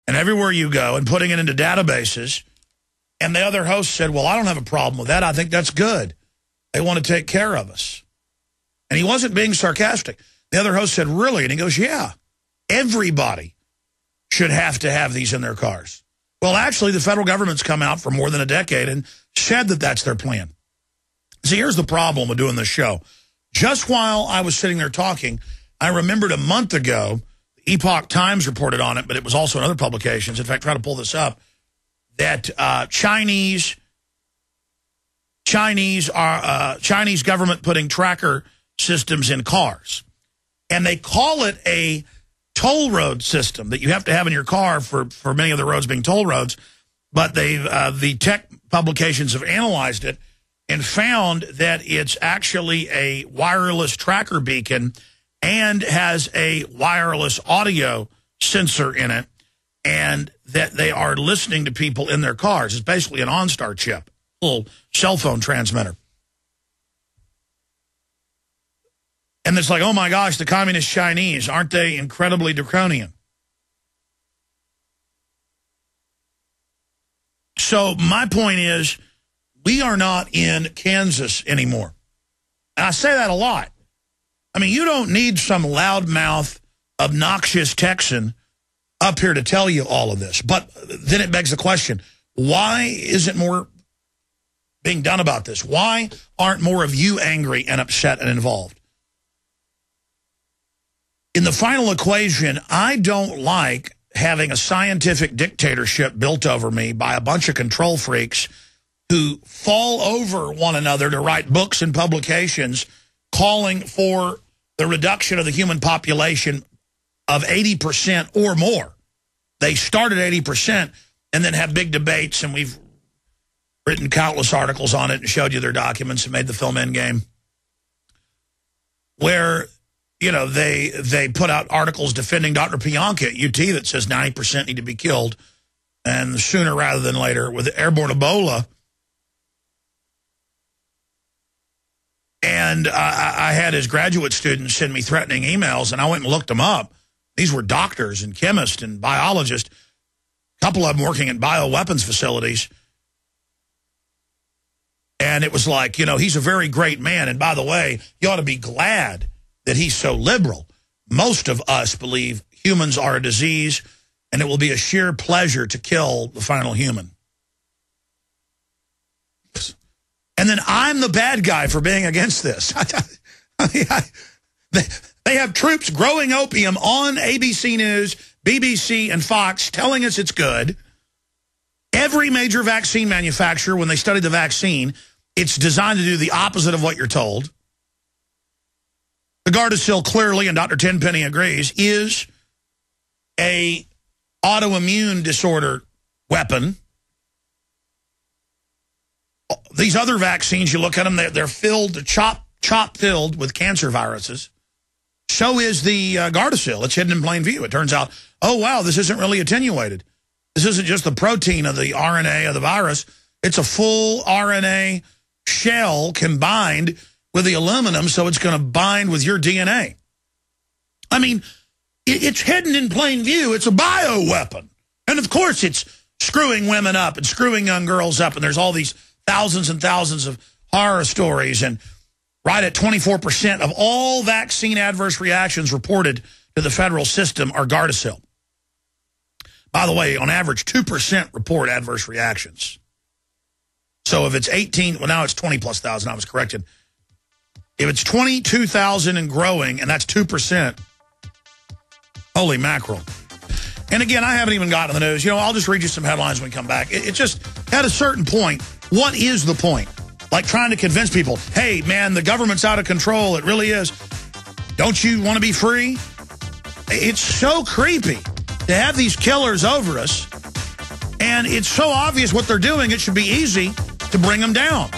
and everywhere you go and putting it into databases. And the other host said, well, I don't have a problem with that. I think that's good. They want to take care of us. And he wasn't being sarcastic. The other host said, really? And he goes, yeah, everybody should have to have these in their cars. Well, actually, the federal government's come out for more than a decade and said that that's their plan. See, here's the problem with doing this show. Just while I was sitting there talking, I remembered a month ago, Epoch Times reported on it, but it was also in other publications. In fact, try to pull this up, that Chinese government putting tracker systems in cars. And they call it a toll road system that you have to have in your car for many of the roads being toll roads. But the tech publications have analyzed it and found that it's actually a wireless tracker beacon and has a wireless audio sensor in it, and that they are listening to people in their cars. It's basically an OnStar chip, a little cell phone transmitter. And it's like, oh my gosh, the communist Chinese, aren't they incredibly draconian? So my point is, we are not in Kansas anymore. And I say that a lot. I mean, you don't need some loudmouth, obnoxious Texan up here to tell you all of this. But then it begs the question, why isn't more being done about this? Why aren't more of you angry and upset and involved? In the final equation, I don't like having a scientific dictatorship built over me by a bunch of control freaks who fall over one another to write books and publications calling for the reduction of the human population of 80% or more. They start at 80% and then have big debates, and we've written countless articles on it and showed you their documents and made the film Endgame, where, you know, they put out articles defending Dr. Pianka at UT that says 90% need to be killed, and sooner rather than later with airborne Ebola. And I had his graduate students send me threatening emails, and I went and looked them up. These were doctors and chemists and biologists, a couple of them working in bioweapons facilities. And it was like, you know, he's a very great man. And by the way, you ought to be glad that he's so liberal. Most of us believe humans are a disease, and it will be a sheer pleasure to kill the final human. And then I'm the bad guy for being against this. They have troops growing opium on ABC News, BBC, and Fox telling us it's good. Every major vaccine manufacturer, when they study the vaccine, it's designed to do the opposite of what you're told. The Gardasil clearly, and Dr. Tenpenny agrees, is a autoimmune disorder weapon. These other vaccines, you look at them, they're filled, chop filled with cancer viruses. So is the Gardasil. It's hidden in plain view. It turns out, oh, wow, this isn't really attenuated. This isn't just the protein of the RNA of the virus. It's a full RNA shell combined with the aluminum, so it's going to bind with your DNA. I mean, it's hidden in plain view. It's a bioweapon. And, of course, it's screwing women up and screwing young girls up, and there's all these thousands and thousands of horror stories, and right at 24% of all vaccine adverse reactions reported to the federal system are Gardasil. By the way, on average, 2% report adverse reactions. So if it's 18, well, now it's 20+ thousand, I was corrected. If it's 22,000 and growing, and that's 2%, holy mackerel. And again, I haven't even gotten to the news. You know, I'll just read you some headlines when we come back. It just, at a certain point, what is the point? Like trying to convince people, hey, man, the government's out of control. It really is. Don't you want to be free? It's so creepy to have these killers over us. And it's so obvious what they're doing, it should be easy to bring them down.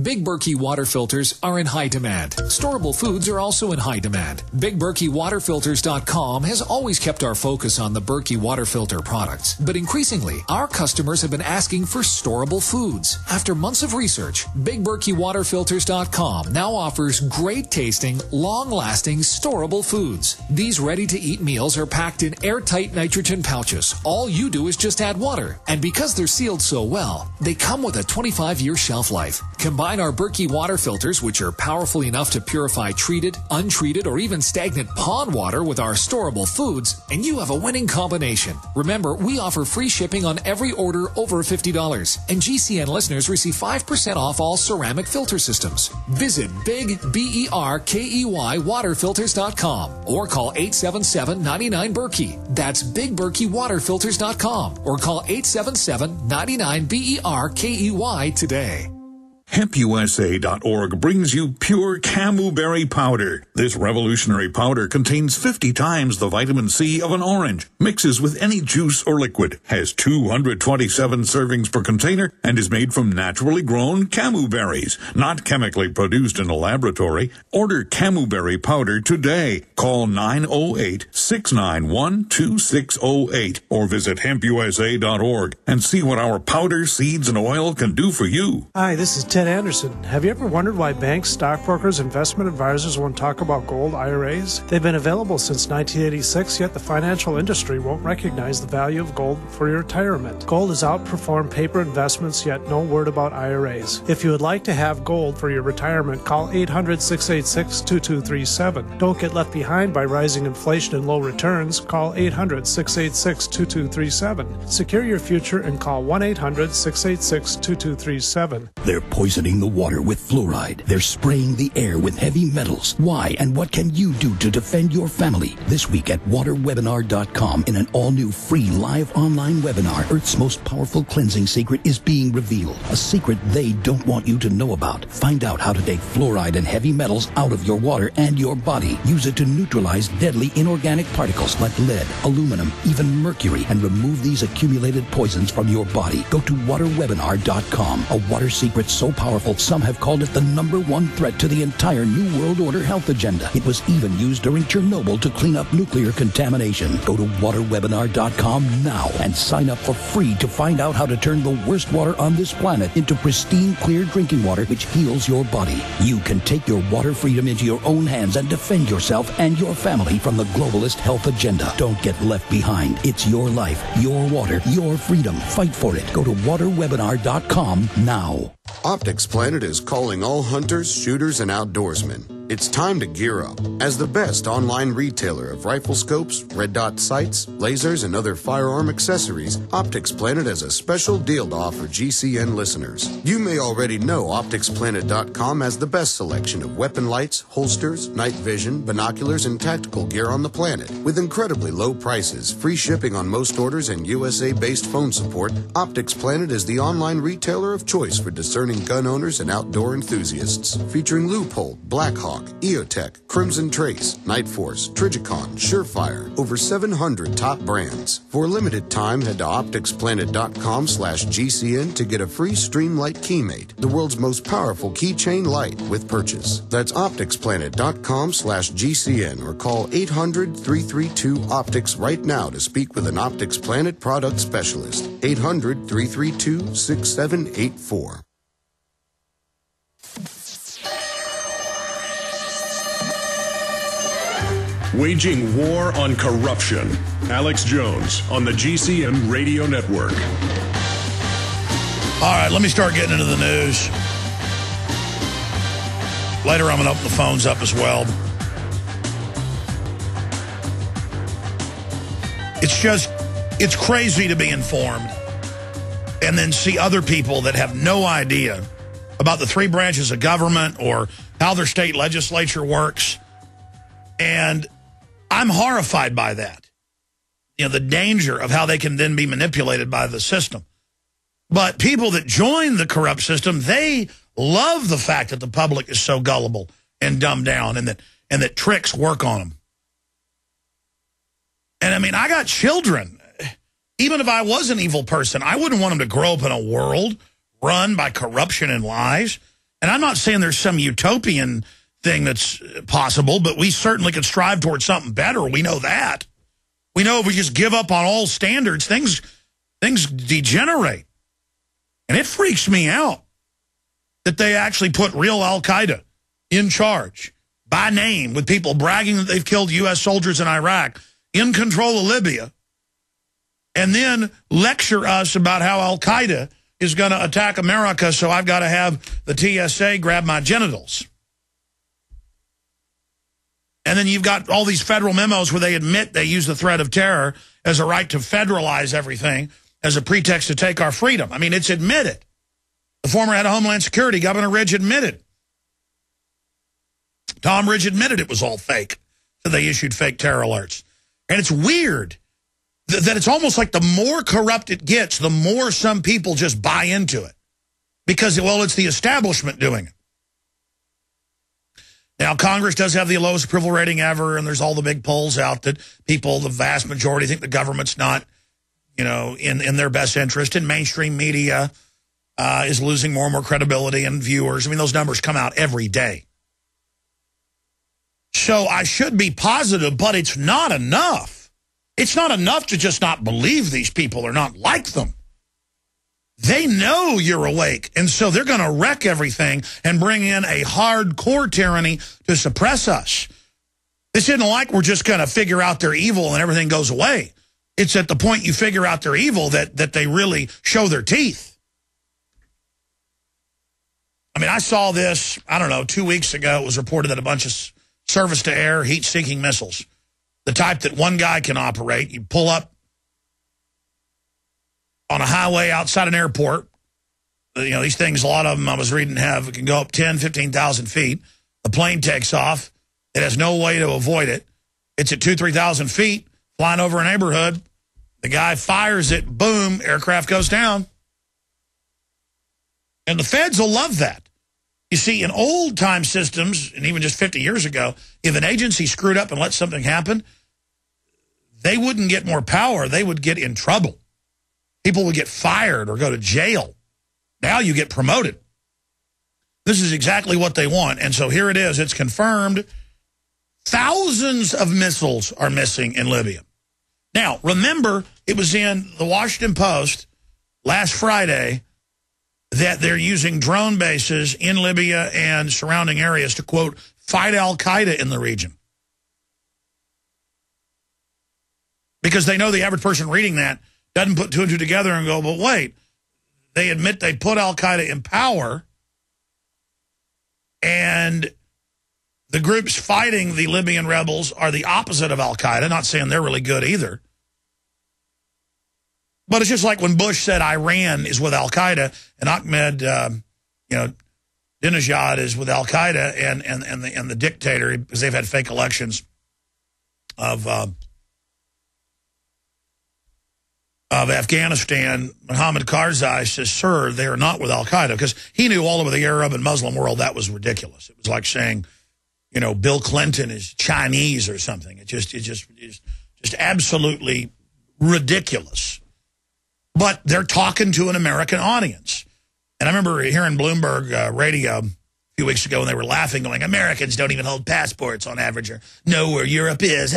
Big Berkey water filters are in high demand. Storable foods are also in high demand. BigBerkeyWaterFilters.com has always kept our focus on the Berkey water filter products, but increasingly, our customers have been asking for storable foods. After months of research, BigBerkeyWaterFilters.com now offers great tasting, long-lasting, storable foods. These ready-to-eat meals are packed in airtight nitrogen pouches. All you do is just add water, and because they're sealed so well, they come with a 25-year shelf life. Combine our Berkey water filters, which are powerful enough to purify treated, untreated, or even stagnant pond water with our storable foods, and you have a winning combination. Remember, we offer free shipping on every order over $50, and GCN listeners receive 5% off all ceramic filter systems. Visit BigBerkeyWaterFilters.com or call 877-99-BERKEY. That's BigBerkeyWaterFilters.com or call 877-99-BERKEY today. HempUSA.org brings you pure camu-berry powder. This revolutionary powder contains 50 times the vitamin C of an orange, mixes with any juice or liquid, has 227 servings per container, and is made from naturally grown camu berries, not chemically produced in a laboratory. Order camu-berry powder today. Call 908-691-2608 or visit HempUSA.org and see what our powder, seeds, and oil can do for you. Hi, this is Ted Anderson. Have you ever wondered why banks, stockbrokers, investment advisors won't talk about gold IRAs? They've been available since 1986, yet the financial industry won't recognize the value of gold for your retirement. Gold has outperformed paper investments, yet no word about IRAs. If you would like to have gold for your retirement, call 800-686-2237. Don't get left behind by rising inflation and low returns. Call 800-686-2237. Secure your future and call 1-800-686-2237. They're poisoning the water with fluoride. They're spraying the air with heavy metals. Why and what can you do to defend your family? This week at waterwebinar.com, in an all-new free live online webinar, Earth's most powerful cleansing secret is being revealed. A secret they don't want you to know about. Find out how to take fluoride and heavy metals out of your water and your body. Use it to neutralize deadly inorganic particles like lead, aluminum, even mercury, and remove these accumulated poisons from your body. Go to waterwebinar.com. A water secret so powerful, some have called it the #1 threat to the entire New World Order health agenda. It was even used during Chernobyl to clean up nuclear contamination. Go to waterwebinar.com now and sign up for free to find out how to turn the worst water on this planet into pristine, clear drinking water which heals your body. You can take your water freedom into your own hands and defend yourself and your family from the globalist health agenda. Don't get left behind. It's your life, your water, your freedom. Fight for it. Go to waterwebinar.com now. Optics Planet is calling all hunters, shooters, and outdoorsmen. It's time to gear up. As the best online retailer of rifle scopes, red dot sights, lasers, and other firearm accessories, Optics Planet has a special deal to offer GCN listeners. You may already know OpticsPlanet.com has the best selection of weapon lights, holsters, night vision, binoculars, and tactical gear on the planet. With incredibly low prices, free shipping on most orders, and USA-based phone support, Optics Planet is the online retailer of choice for discerning gun owners and outdoor enthusiasts. Featuring Loophole, Blackhawk, EOTech, Crimson Trace, Night Force, Trijicon, Surefire, over 700 top brands. For a limited time, head to opticsplanet.com/GCN to get a free Streamlight Keymate, the world's most powerful keychain light with purchase. That's opticsplanet.com/GCN or call 800-332-OPTICS right now to speak with an Optics Planet product specialist. 800-332-6784. Waging war on corruption. Alex Jones on the GCN Radio Network. All right, let me start getting into the news. Later, I'm going to open the phones up as well. It's crazy to be informed and then see other people that have no idea about the three branches of government or how their state legislature works. And I'm horrified by that. You know, the danger of how they can then be manipulated by the system. But people that join the corrupt system, they love the fact that the public is so gullible and dumbed down and that tricks work on them. And I mean, I got children. Even if I was an evil person, I wouldn't want them to grow up in a world run by corruption and lies. And I'm not saying there's some utopian thing that's possible, but we certainly can strive towards something better. We know that. We know if we just give up on all standards, things degenerate. And it freaks me out that they actually put real al-Qaeda in charge by name, with people bragging that they've killed U.S. soldiers in Iraq, in control of Libya, and then lecture us about how al-Qaeda is going to attack America, so I've got to have the TSA grab my genitals. And then you've got all these federal memos where they admit they use the threat of terror as a right to federalize everything as a pretext to take our freedom. I mean, it's admitted. The former head of Homeland Security, Governor Ridge, admitted. Tom Ridge admitted it was all fake, so they issued fake terror alerts. And it's weird that it's almost like the more corrupt it gets, the more some people just buy into it. Because, well, it's the establishment doing it. Now, Congress does have the lowest approval rating ever, and there's all the big polls out that people, the vast majority, think the government's not, you know, in their best interest. And mainstream media is losing more and more credibility and viewers. I mean, those numbers come out every day. So I should be positive, but it's not enough. It's not enough to just not believe these people or not like them. They know you're awake, and so they're going to wreck everything and bring in a hardcore tyranny to suppress us. This isn't like we're just going to figure out they're evil and everything goes away. It's at the point you figure out they're evil that they really show their teeth. I mean, I saw this, I don't know, 2 weeks ago. It was reported that a bunch of surface-to-air heat-seeking missiles, the type that one guy can operate, you pull up on a highway outside an airport. You know, these things, a lot of them I was reading it can go up 10, 15,000 feet. The plane takes off. It has no way to avoid it. It's at 2,000, 3,000 feet, flying over a neighborhood. The guy fires it, boom, aircraft goes down. And the feds will love that. You see, in old-time systems, and even just 50 years ago, if an agency screwed up and let something happen, they wouldn't get more power. They would get in trouble. People would get fired or go to jail. Now you get promoted. This is exactly what they want. And so here it is. It's confirmed. Thousands of missiles are missing in Libya. Now, remember, it was in the Washington Post last Friday that they're using drone bases in Libya and surrounding areas to, quote, fight al-Qaeda in the region. Because they know the average person reading that doesn't put two and two together and go, but wait, they admit they put al-Qaeda in power, and the groups fighting the Libyan rebels are the opposite of al-Qaeda, not saying they're really good either. But it's just like when Bush said Iran is with al-Qaeda and Ahmed, Ahmadinejad is with al-Qaeda and the dictator, because they've had fake elections of Afghanistan. Mohammed Karzai says, sir, they are not with al-Qaeda, because he knew all over the Arab and Muslim world that was ridiculous. It was like saying, you know, Bill Clinton is Chinese or something. It just absolutely ridiculous. But they're talking to an American audience. And I remember hearing Bloomberg radio a few weeks ago, and they were laughing, going, Americans don't even hold passports on average, or know where Europe is.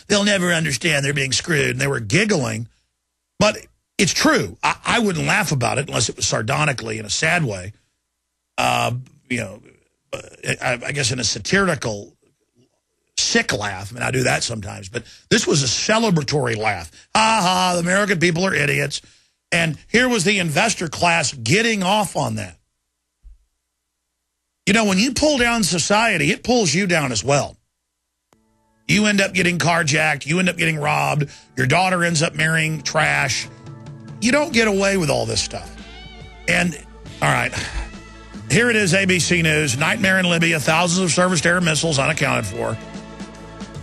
They'll never understand. They're being screwed. And they were giggling. But it's true. I wouldn't laugh about it unless it was sardonically in a sad way. I guess in a satirical, sick laugh. I mean, I do that sometimes. But this was a celebratory laugh. Ha ha, the American people are idiots. And here was the investor class getting off on that. You know, when you pull down society, it pulls you down as well. You end up getting carjacked. You end up getting robbed. Your daughter ends up marrying trash. You don't get away with all this stuff. And, all right, here it is, ABC News. Nightmare in Libya, thousands of surface-to-air missiles unaccounted for.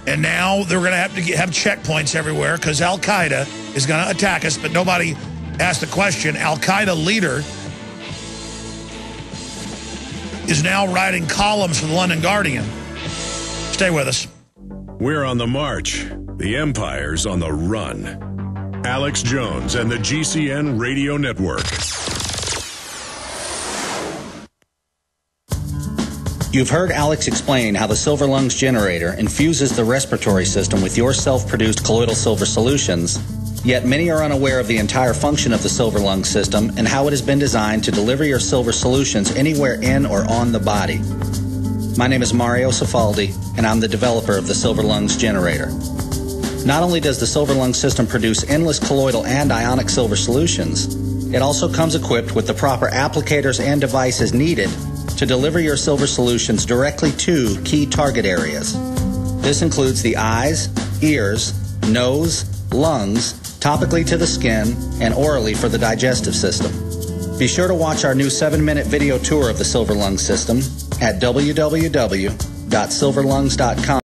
And now they're going to have checkpoints everywhere because al-Qaeda is going to attack us, but nobody asked the question. Al-Qaeda leader is now writing columns for the London Guardian. Stay with us. We're on the march. The empire's on the run. Alex Jones and the GCN Radio Network. You've heard Alex explain how the Silver Lungs generator infuses the respiratory system with your self-produced colloidal silver solutions, yet many are unaware of the entire function of the Silver Lungs system and how it has been designed to deliver your silver solutions anywhere in or on the body. My name is Mario Cifaldi, and I'm the developer of the Silver Lungs generator. Not only does the Silver Lungs system produce endless colloidal and ionic silver solutions, it also comes equipped with the proper applicators and devices needed to deliver your silver solutions directly to key target areas. This includes the eyes, ears, nose, lungs, topically to the skin, and orally for the digestive system. Be sure to watch our new 7-minute video tour of the Silver Lungs system at www.silverlungs.com.